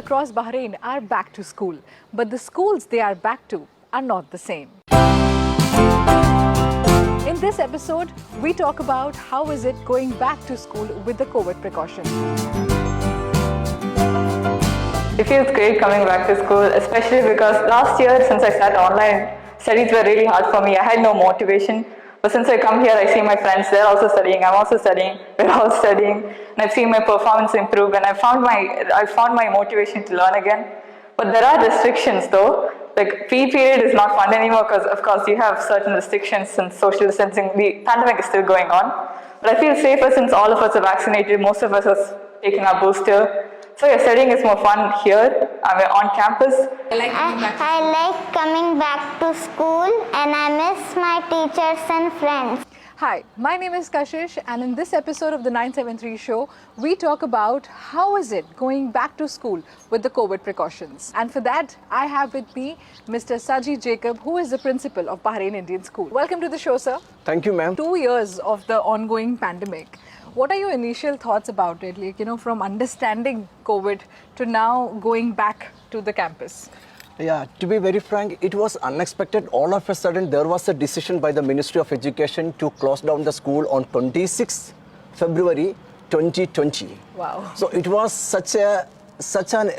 across Bahrain are back to school, but the schools they are back to are not the same. In this episode, we talk about how is it going back to school with the COVID precautions. It feels great coming back to school, especially because last year, since I started online, studies were really hard for me. I had no motivation. But since I come here, I see my friends, they're also studying, I'm also studying, we're all studying, and I've seen my performance improve, and I found my motivation to learn again. But there are restrictions though. Like PE period is not fun anymore because of course you have certain restrictions since social distancing, the pandemic is still going on. But I feel safer since all of us are vaccinated, most of us are taking our booster. So yeah, studying is more fun here, on campus. I like coming back to school and I miss my teachers and friends. Hi, my name is Kashish, and in this episode of the 973 show, we talk about how is it going back to school with the COVID precautions. And for that, I have with me Mr Sanji Jacob, who is the principal of Bahrain Indian School. Welcome to the show, sir. Thank you, ma'am. 2 years of the ongoing pandemic. What are your initial thoughts about it? Like, from understanding COVID to now going back to the campus? Yeah, to be very frank, it was unexpected. All of a sudden, there was a decision by the Ministry of Education to close down the school on 26th February 2020. Wow. So it was such an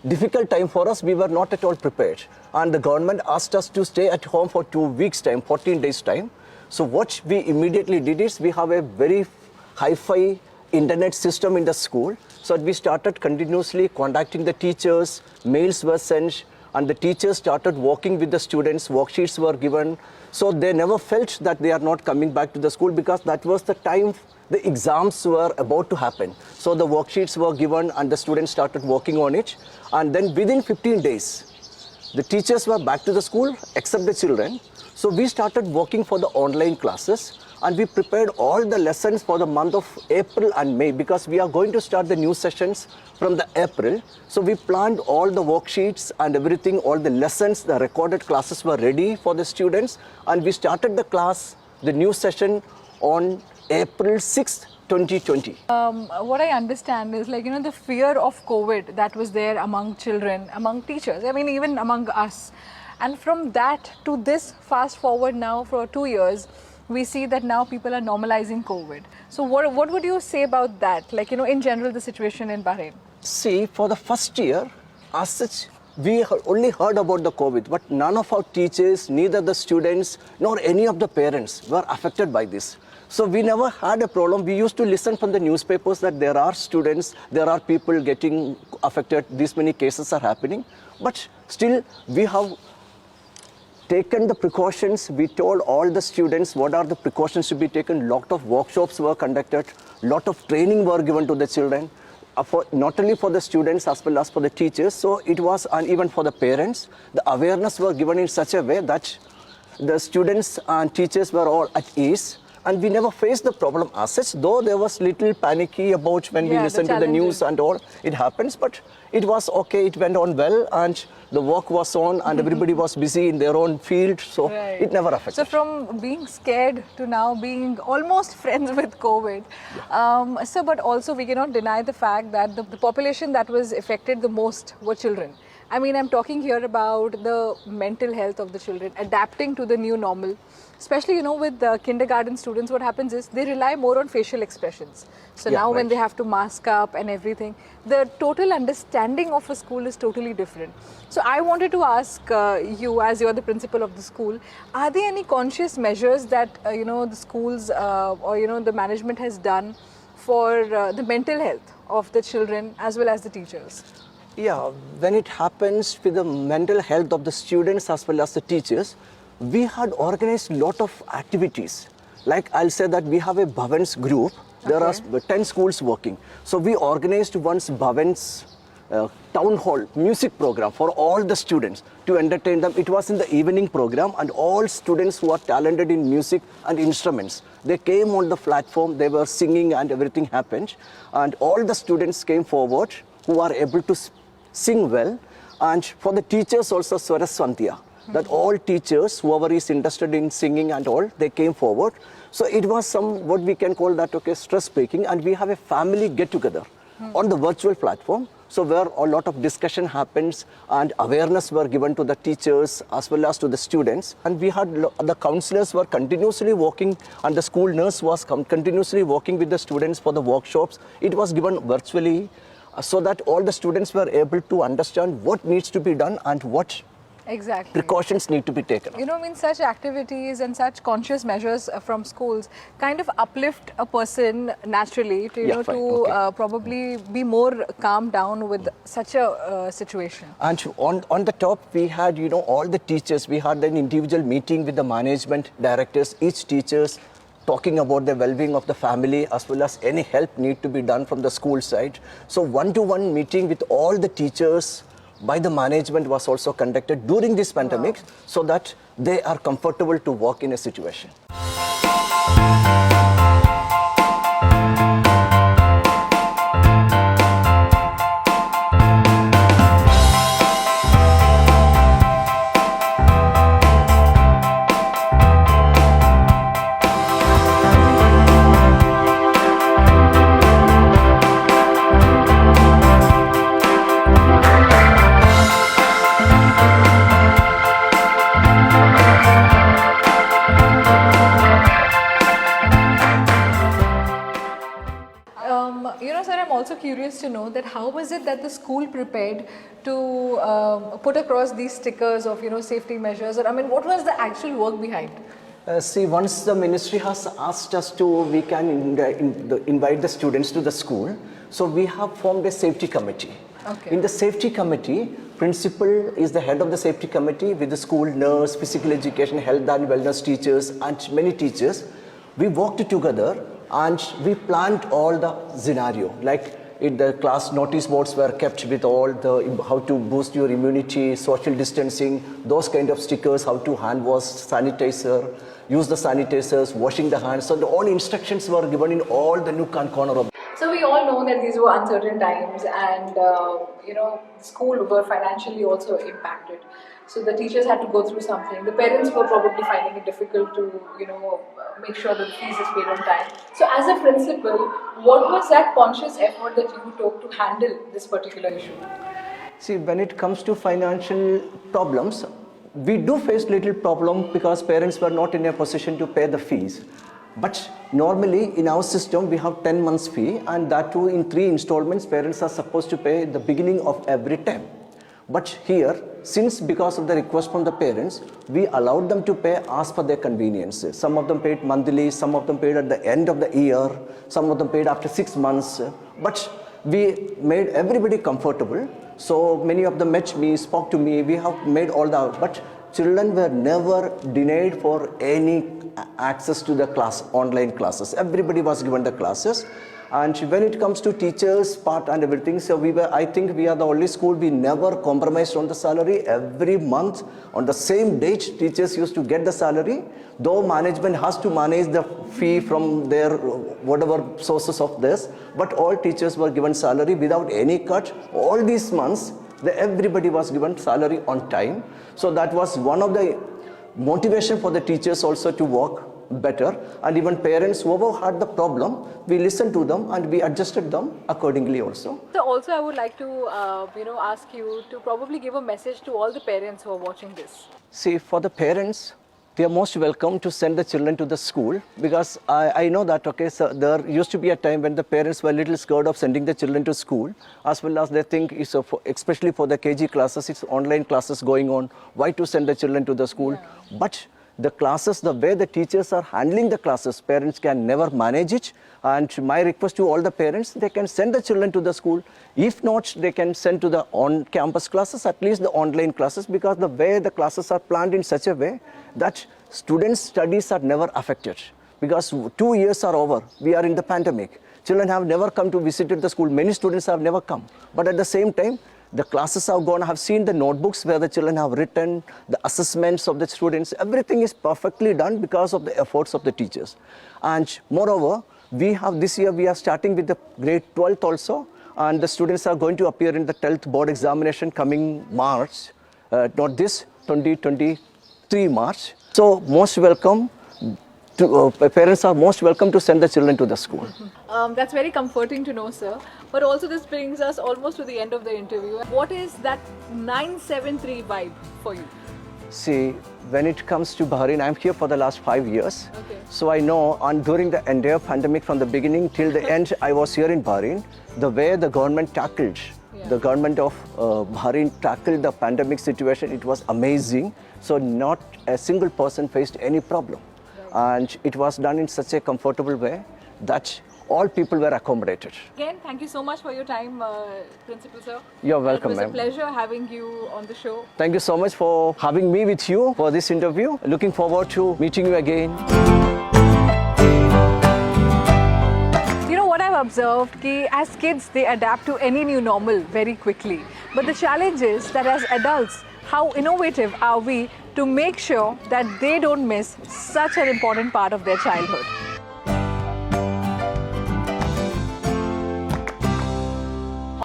difficult time for us. We were not at all prepared. And the government asked us to stay at home for 2 weeks' time, 14 days' time. So what we immediately did is we have a very hi-fi internet system in the school. So we started continuously contacting the teachers, mails were sent, and the teachers started working with the students, worksheets were given. So they never felt that they are not coming back to the school because that was the time the exams were about to happen. So the worksheets were given and the students started working on it. And then within 15 days, the teachers were back to the school except the children. So we started working for the online classes. And we prepared all the lessons for the month of April and May because we are going to start the new sessions from the April. So we planned all the worksheets and everything, all the lessons, the recorded classes were ready for the students. And we started the new session on April 6th, 2020. What I understand is the fear of COVID that was there among children, among teachers, even among us. And from that to this, fast forward now for 2 years, we see that now people are normalizing COVID. So what would you say about that? In general, the situation in Bahrain? See, for the first year, as such, we only heard about the COVID, but none of our teachers, neither the students, nor any of the parents were affected by this. So we never had a problem. We used to listen from the newspapers that there are students, there are people getting affected, these many cases are happening. But still, we have taken the precautions. We told all the students what are the precautions to be taken. Lot of workshops were conducted, lot of training were given to the children, not only for the students as well as for the teachers. So it was, and even for the parents, the awareness were given in such a way that the students and teachers were all at ease. And we never faced the problem as such, though there was little panicky about when we listened to the news and all, it happens, but it was okay, it went on well, and the work was on, and everybody was busy in their own field, so it never affected. So from being scared to now being almost friends with COVID, but also we cannot deny the fact that the population that was affected the most were children. I'm talking here about the mental health of the children, adapting to the new normal. Especially, with the kindergarten students, what happens is they rely more on facial expressions. So now when they have to mask up and everything, the total understanding of a school is totally different. So I wanted to ask you, as you're the principal of the school, are there any conscious measures that, the schools or, the management has done for the mental health of the children as well as the teachers? Yeah, when it happens with the mental health of the students as well as the teachers, we had organized a lot of activities. Like I'll say that we have a Bhavans group. There are 10 schools working. So we organized once Bhavans town hall music program for all the students to entertain them. It was in the evening program, and all students who are talented in music and instruments, they came on the platform, they were singing and everything happened. And all the students came forward who are able to sing well. And for the teachers also, Swaraswantiya. That all teachers, whoever is interested in singing and all, they came forward. So it was some, what we can call that, stress breaking, and we have a family get-together. on the virtual platform. So where a lot of discussion happens and awareness were given to the teachers as well as to the students. And we had the counselors were continuously working and the school nurse was continuously working with the students for the workshops. It was given virtually so that all the students were able to understand what needs to be done and what Exactly. precautions need to be taken. You know, I mean, such activities and such conscious measures from schools kind of uplift a person naturally to, you Yeah, know, fine, to okay. probably be more calm down with such a situation. And on the top, we had, you know, all the teachers. We had an individual meeting with the management directors, each teachers talking about the well-being of the family as well as any help need to be done from the school side. So one-to-one meeting with all the teachers by the management was also conducted during this pandemic so that they are comfortable to work in a situation. You know, sir, I'm also curious to know that how was it that the school prepared to put across these stickers of, you know, safety measures? Or, I mean, what was the actual work behind? See, once the ministry has asked us to, we can invite the students to the school. So we have formed a safety committee. Okay. In the safety committee, principal is the head of the safety committee with the school nurse, physical education, health and wellness teachers and many teachers. We worked together and we planned all the scenario. Like in the class notice boards were kept with all the how to boost your immunity, social distancing, those kind of stickers, how to hand wash, sanitizer, use the sanitizers, washing the hands. So all instructions were given in all the nook and corner of. So we all know that these were uncertain times, and you know, school were financially also impacted. So the teachers had to go through something. The parents were probably finding it difficult to, you know, make sure that the fees is paid on time. So as a principal, what was that conscious effort that you took to handle this particular issue? See, when it comes to financial problems, we do face little problem because parents were not in a position to pay the fees. But normally in our system, we have 10 months fee, and that too in 3 installments, parents are supposed to pay at the beginning of every term. But here, since because of the request from the parents, we allowed them to pay as per their convenience. Some of them paid monthly, some of them paid at the end of the year, some of them paid after 6 months. But we made everybody comfortable. So many of them met me, spoke to me, we have made all that. But children were never denied for any access to the class, online classes. Everybody was given the classes. And when it comes to teachers part and everything, so I think we are the only school, we never compromised on the salary. Every month on the same date, teachers used to get the salary, though management has to manage the fee from their whatever sources of this, but all teachers were given salary without any cut. All these months, everybody was given salary on time. So that was one of the motivation for the teachers also to work better, and even parents whoever had the problem, we listened to them and we adjusted them accordingly also. So also I would like to you know, ask you to probably give a message to all the parents who are watching this. See, for the parents, they are most welcome to send the children to the school, because I know that, okay, so there used to be a time when the parents were a little scared of sending the children to school, as well as they think, it's especially for the KG classes, it's online classes going on, why to send the children to the school? Yeah. But the classes, the way the teachers are handling the classes, parents can never manage it. And my request to all the parents, they can send the children to the school. If not, they can send to the on-campus classes, at least the online classes, because the way the classes are planned in such a way that students' studies are never affected. Because 2 years are over, we are in the pandemic. Children have never come to visit the school. Many students have never come. But at the same time, the classes have gone. I have seen the notebooks where the children have written, the assessments of the students. Everything is perfectly done because of the efforts of the teachers. And moreover, we have this year, we are starting with the grade 12th also. And the students are going to appear in the 12th board examination coming March, not this, 2023 March. So most welcome. parents are most welcome to send the children to the school. That's very comforting to know, sir. But also this brings us almost to the end of the interview. What is that 973 vibe for you? See, when it comes to Bahrain, I'm here for the last 5 years. Okay. So I know, and during the entire pandemic from the beginning till the end, I was here in Bahrain. The way the government tackled, the government of Bahrain tackled the pandemic situation, it was amazing. So not a single person faced any problem. And it was done in such a comfortable way that all people were accommodated. Again, thank you so much for your time, Principal Sir. You're welcome, It was a ma'am. pleasure having you on the show. Thank you so much for having me with you for this interview. Looking forward to meeting you again. You know what I've observed? Ki as kids, they adapt to any new normal very quickly. But the challenge is that as adults, how innovative are we to make sure that they don't miss such an important part of their childhood?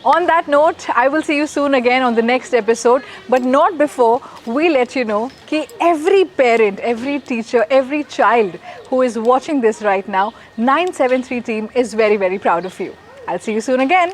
On that note, I will see you soon again on the next episode, but not before we let you know that every parent, every teacher, every child who is watching this right now, 973 team is very, very proud of you. I'll see you soon again.